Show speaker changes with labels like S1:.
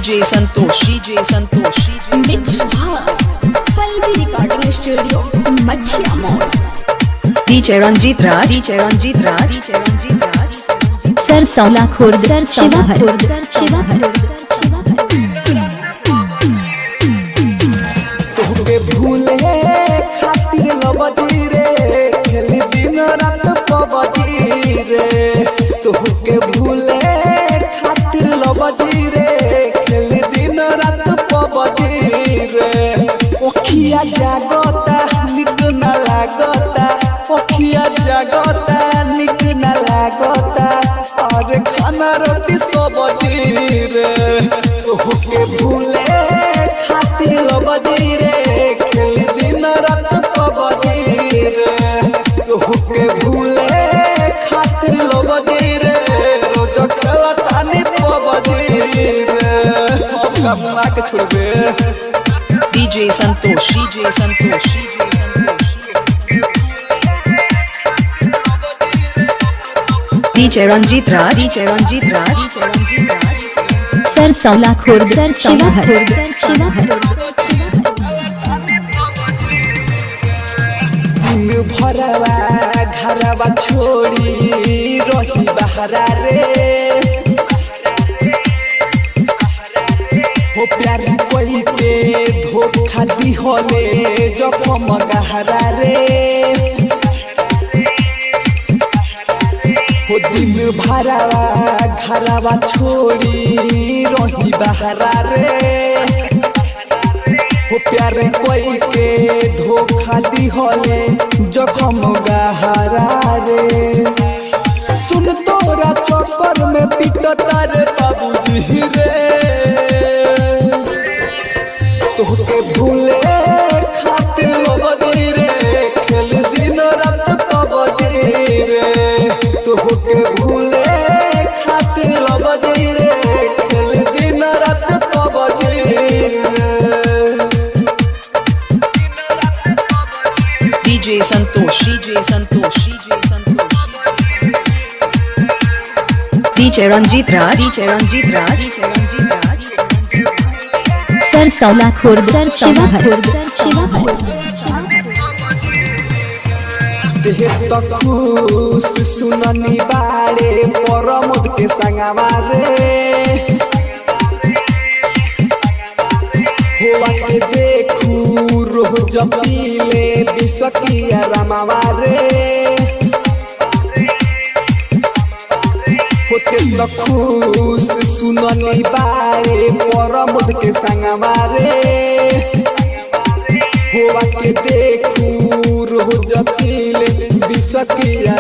S1: DJ Santosh, DJ Santosh,
S2: Mix Palvi Recording Studio, Machhiya Mall.
S1: DJ Ranjit Raj, DJ Ranjit Raj, DJ Ranjit Raj,
S2: Sir Saula Khurd, Sir Shivahar, Sir Shivahar.
S3: तोहके भूले खातिर लबदी रे खेली दिन रात पबदी रे तोहके भूले खातिर लबदी रे खेली दिन रात पबदी रे ओखिया जागता निक न लागता ओखिया जागता निक न लागता और खाना रोटी सब्जी रे तोहके भूले खातिर लबदी रे खेली दिन रात पबदी रे तोहके भूले खातिर लबदी रे रोज खेलता नी पबदी रे अब कब के छोड़बे
S1: DJ Santosh, DJ Santosh, DJ Santosh, DJ Ranjit Raj, DJ Ranjit Raj, DJ Ranjit Raj,
S2: Sir Saula Khurd, Sir Shivahar, Sir Shivahar.
S3: दिन भरवा घरवा छोड़ी रही बहरा रे हो प्यार कोई के धोखा दी होले जखम गहरा रे हो दिन भरवा घरवा छोड़ी रही बहरा रे हो प्यार कोई के धोखा दी होले जखम गहरा रे सुन तोरा चक्कर में पिटता रे बाबूजी रे तोहके भूले खातिर लबदी रे खेल दिन रात पबदी रे तोहके भूले खातिर लबदी रे खेल दिन रात पबदी रे
S1: DJ Santosh, DJ Santosh, DJ Santosh, DJ Ranjit Raj, DJ Ranjit Raj, DJ Ranjit Raj,
S2: Sir Saula Khurd, Sir Shivahar, Sir Shivahar.
S3: देह तक खुश सुननी बारे परमोद के संगवा रे होवा के देखू रोज पीले बिसकिया रमावा रे होते तक खुश सुननी बारे परमोद के संगवा रे होवा के देखू रोज पीले बिसकिया